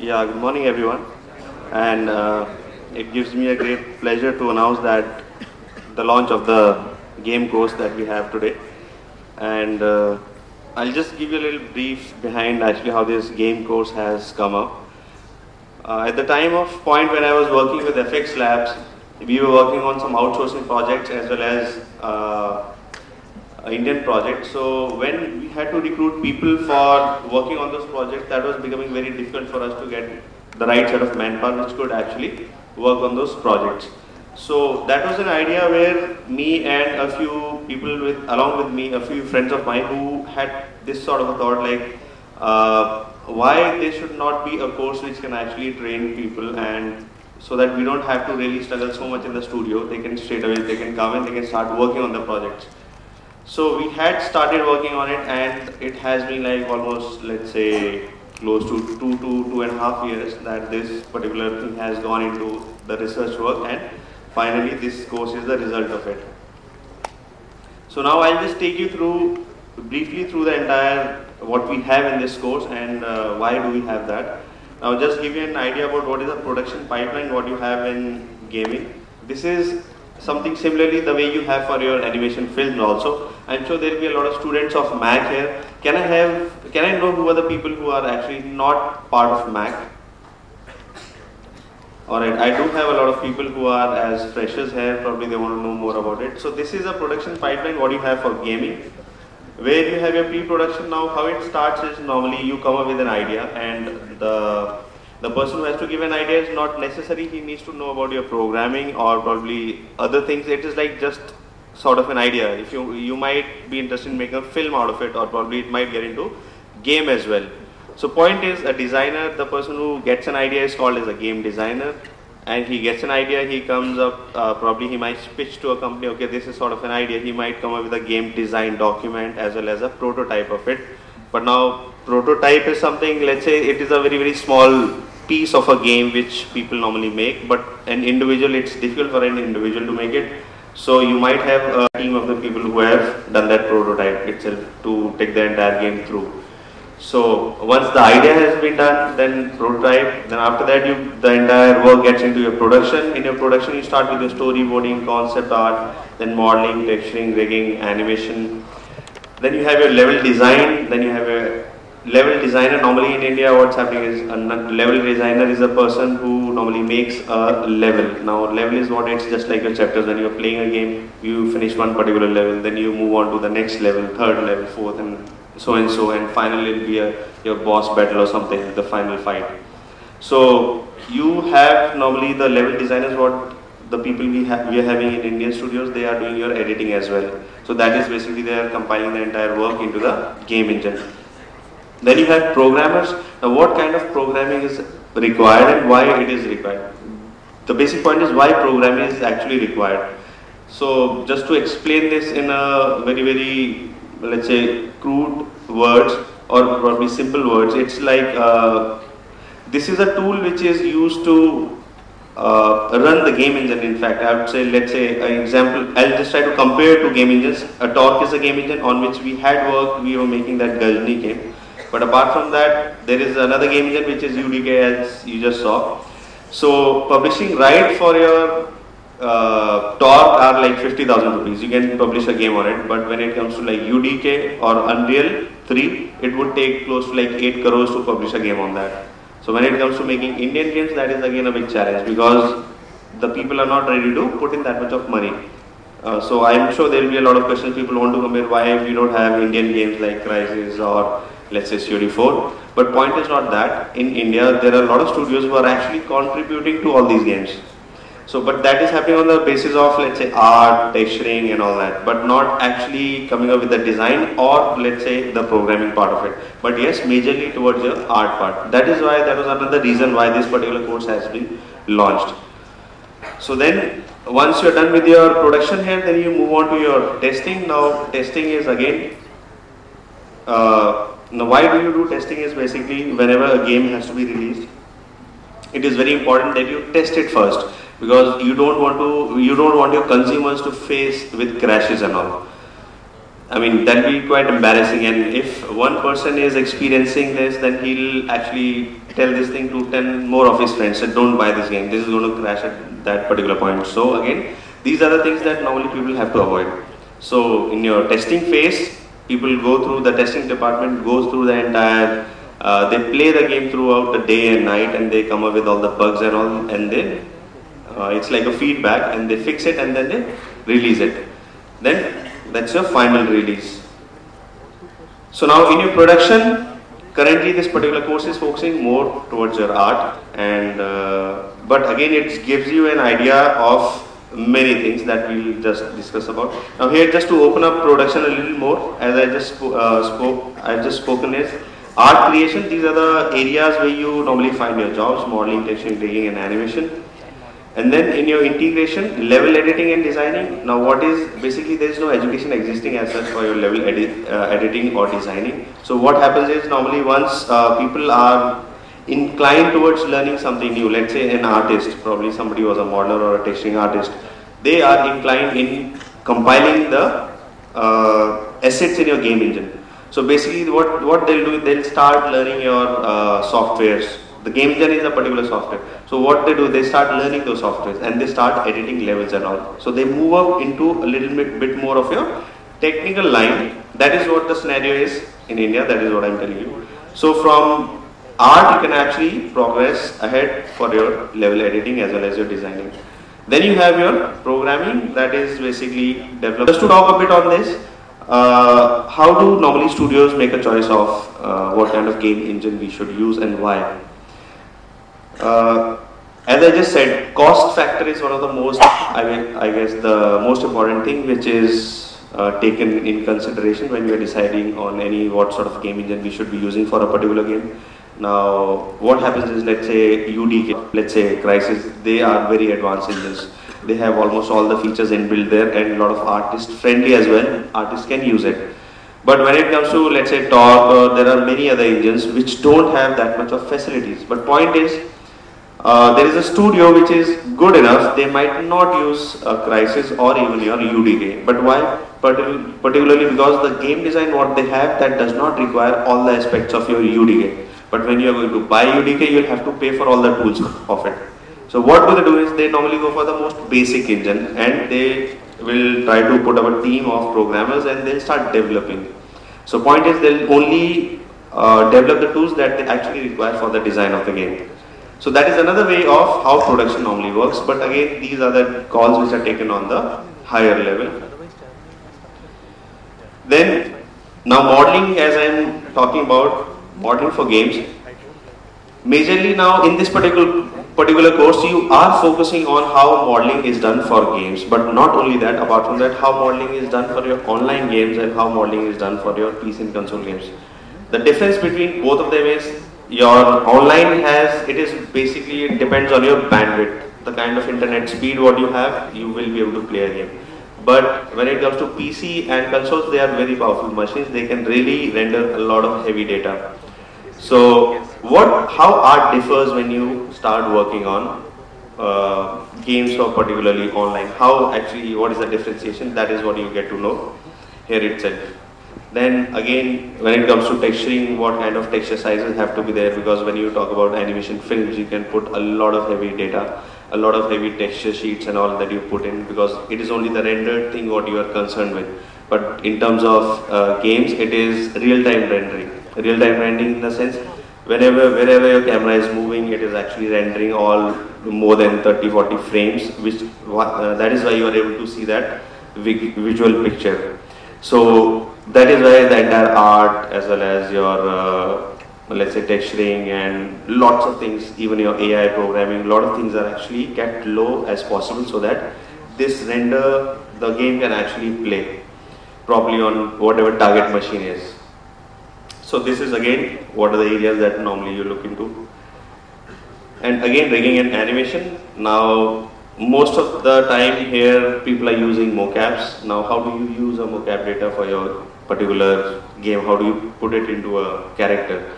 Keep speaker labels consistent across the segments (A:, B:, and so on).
A: Yeah, good morning everyone. And it gives me a great pleasure to announce that the launch of the game course that we have today. And I'll just give you a little brief behind actually how this game course has come up. At the time of point when I was working with FX Labs, we were working on some outsourcing projects as well as Indian project. So when we had to recruit people for working on those projects, that was becoming very difficult for us to get the right set of manpower which could actually work on those projects. So that was an idea where me and a few people along with me, a few friends of mine who had this sort of a thought like, why there should not be a course which can actually train people, and so that we don't have to really struggle so much in the studio. They can straight away, they can come and they can start working on the projects. So we had started working on it, and it has been like almost, let's say, close to 2.5 years that this particular thing has gone into the research work, and finally this course is the result of it. So now I'll just take you through briefly through the entire what we have in this course and why do we have that. Now just give you an idea about what is the production pipeline, what you have in gaming. This is something similarly the way you have for your animation films also. I'm sure there will be a lot of students of MAC here. Can I know who are the people who are actually not part of MAC? Alright, I do have a lot of people who are as freshers here, probably they want to know more about it. So this is a production pipeline what you have for gaming, where you have your pre-production. Now how it starts is normally you come up with an idea, and the person who has to give an idea is not necessary he needs to know about your programming or probably other things. It is like just sort of an idea. If you might be interested in making a film out of it, or probably it might get into game as well. So point is, a designer, the person who gets an idea is called as a game designer, and he gets an idea, he comes up, probably he might pitch to a company, okay, this is sort of an idea, he might come up with a game design document as well as a prototype of it. But now prototype is something, let's say it is a very small piece of a game which people normally make, but an individual, it's difficult for an individual to make it. So you might have a team of the people who have done that prototype itself to take the entire game through. So once the idea has been done, then prototype, then after that the entire work gets into your production. In your production you start with your storyboarding, concept art, then modeling, texturing, rigging, animation. Then you have your level design, then you have a level designer. Normally in India what's happening is a level designer is a person who normally makes a level. Now level is what, it's just like your chapters. When you're playing a game, you finish one particular level, then you move on to the next level, third level, fourth, and so, and finally it'll be your boss battle or something, the final fight. So you have normally the level designers, what the people we are having in Indian studios, they are doing your editing as well. So that is basically they are compiling the entire work into the game engine. Then you have programmers. Now what kind of programming is required and why it is required? The basic point is why programming is actually required. So just to explain this in a very, let's say, crude words or probably simple words, it's like this is a tool which is used to run the game engine. In fact, I would say, let's say an example, I'll just try to compare to game engines. A Torque is a game engine on which we had worked, we were making that Gajni game. But apart from that, there is another game engine which is UDK, as you just saw. So publishing right for your Torque are like 50,000 rupees. You can publish a game on it, but when it comes to like UDK or Unreal 3, it would take close to like 8 crores to publish a game on that. So when it comes to making Indian games, that is again a big challenge because the people are not ready to put in that much of money. So I'm sure there will be a lot of questions people want to compare why we don't have Indian games like Crysis or let's say COD4. But point is not that. In India, there are a lot of studios who are actually contributing to all these games. So, but that is happening on the basis of, let's say, art, texturing and all that, but not actually coming up with the design or, let's say, the programming part of it. But yes, majorly towards the art part. That is why, that was another reason why this particular course has been launched. So then, once you're done with your production here, then you move on to your testing. Now, testing is again, now why do you do testing is basically whenever a game has to be released, it is very important that you test it first. Because you don't want your consumers to face with crashes and all. I mean, that'll be quite embarrassing, and if one person is experiencing this, then he'll actually tell this thing to 10 more of his friends that don't buy this game, this is going to crash at that particular point. So again, these are the things that normally people have to avoid. So in your testing phase, people go through, the testing department goes through the entire, they play the game throughout the day and night, and they come up with all the bugs and all, and then it's like a feedback, and they fix it and then they release it. Then that's your final release. So now in your production, currently this particular course is focusing more towards your art, and but again it gives you an idea of many things that we'll just discuss about. Now here, just to open up production a little more, as I just I've just spoken is art creation. These are the areas where you normally find your jobs: modeling, texturing, rigging, and animation. And then in your integration, level editing and designing. Now what is, basically there is no education existing as such for your level editing or designing. So what happens is, normally once people are inclined towards learning something new, let's say an artist, probably somebody was a modeler or a texturing artist, they are inclined in compiling the assets in your game engine. So basically what they'll do, they'll start learning your softwares. The game engine is a particular software. So what they do, they start learning those softwares and they start editing levels and all. So they move up into a little bit more of your technical line. That is what the scenario is in India, that is what I'm telling you. So from art you can actually progress ahead for your level editing as well as your designing. Then you have your programming, that is basically developed. Just to talk a bit on this, how do normally studios make a choice of what kind of game engine we should use and why? As I just said, cost factor is one of the most, I guess the most important thing which is taken in consideration when we are deciding on what sort of game engine we should be using for a particular game. Now what happens is, let's say UDK, let's say Crysis, they are very advanced engines. They have almost all the features inbuilt there, and a lot of artist friendly as well. Artists can use it. But when it comes to, let's say, Torque, there are many other engines which don't have that much of facilities. But point is, there is a studio which is good enough, they might not use Crysis or even your UDK. But why? Particularly because the game design what they have, that does not require all the aspects of your UDK. But when you are going to buy UDK, you will have to pay for all the tools of it. So what do they do is, they normally go for the most basic engine, and they will try to put up a team of programmers and they'll start developing. So point is, they'll only develop the tools that they actually require for the design of the game. So that is another way of how production normally works, but again these are the calls which are taken on the higher level. Then now modeling, as I am talking about modeling for games, majorly now in this particular course you are focusing on how modeling is done for games, but not only that, apart from that, how modeling is done for your online games and how modeling is done for your PC and console games. The difference between both of them is, your online it depends on your bandwidth, the kind of internet speed what you have, you will be able to play a game. But when it comes to PC and consoles, they are very powerful machines, they can really render a lot of heavy data. So how art differs when you start working on games, or particularly online, what is the differentiation, that is what you get to know here itself. Then again, when it comes to texturing, what kind of texture sizes have to be there, because when you talk about animation films, you can put a lot of heavy data, a lot of heavy texture sheets and all that you put in, because it is only the rendered thing what you are concerned with. But in terms of games, it is real-time rendering. Real-time rendering in the sense, wherever your camera is moving, it is actually rendering all more than 30-40 frames, that is why you are able to see that visual picture. So that is why the entire art, as well as your let's say texturing and lots of things, even your AI programming, a lot of things are actually kept low as possible, so that this render, the game can actually play properly on whatever target machine is. So this is again what are the areas that normally you look into. And again, rigging and animation. Now most of the time here people are using mocaps. Now how do you use a mocap data for your particular game? How do you put it into a character?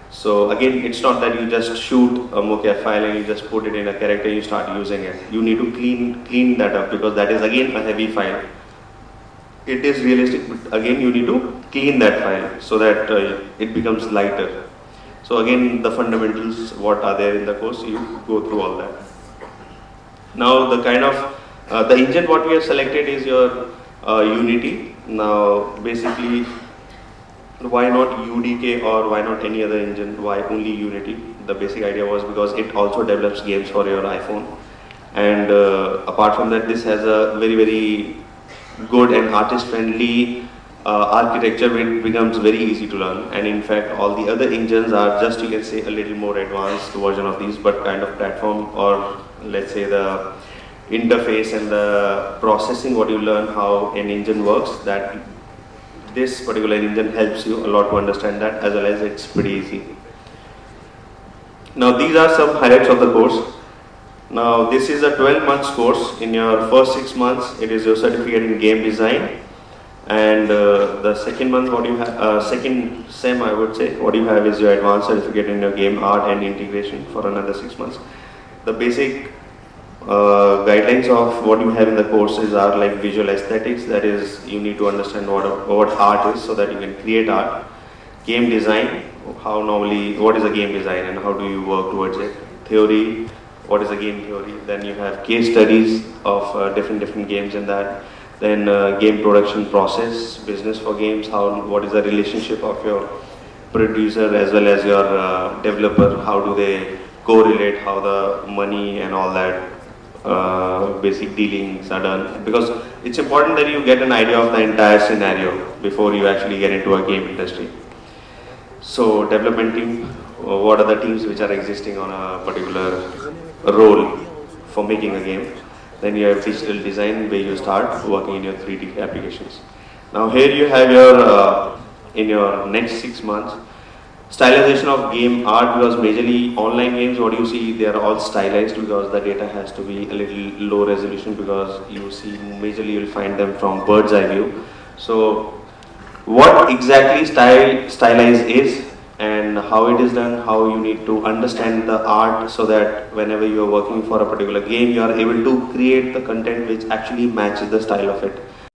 A: So again, it's not that you just shoot a mocap file and you just put it in a character and you start using it. You need to clean that up, because that is again a heavy file. it is realistic, but again you need to clean that file so that it becomes lighter. So again, the fundamentals, what are there in the course, you go through all that. Now the kind of, the engine what we have selected is your Unity. Now basically, why not UDK or why not any other engine, why only Unity? The basic idea was because it also develops games for your iPhone. And apart from that, this has a very good and artist-friendly architecture, which becomes very easy to learn. And in fact, all the other engines are just, you can say, a little more advanced version of these, but kind of platform, or let's say the interface and the processing, what you learn how an engine works, that this particular engine helps you a lot to understand that, as well as it's pretty easy. Now these are some highlights of the course. Now this is a 12 months course. In your first 6 months, it is your certificate in game design, and the second month, what you have, second sem, I would say, what you have is your advanced certificate in your game art and integration for another 6 months. The basic guidelines of what you have in the courses are like visual aesthetics, that is, you need to understand what art is so that you can create art. Game design, how normally, what is a game design and how do you work towards it. Theory, what is a game theory. Then you have case studies of different games in that. Then game production process, business for games, what is the relationship of your producer as well as your developer, how do they correlate, how the money and all that basic dealings are done, because it's important that you get an idea of the entire scenario before you actually get into a game industry. So development team, what are the teams which are existing on a particular role for making a game. Then you have digital design, where you start working in your 3D applications. Now here you have your, in your next 6 months, stylization of game art, because majorly online games, what you see, they are all stylized because the data has to be a little low resolution, because you see majorly you will find them from bird's eye view. So what exactly stylize is and how it is done, how you need to understand the art so that whenever you are working for a particular game, you are able to create the content which actually matches the style of it.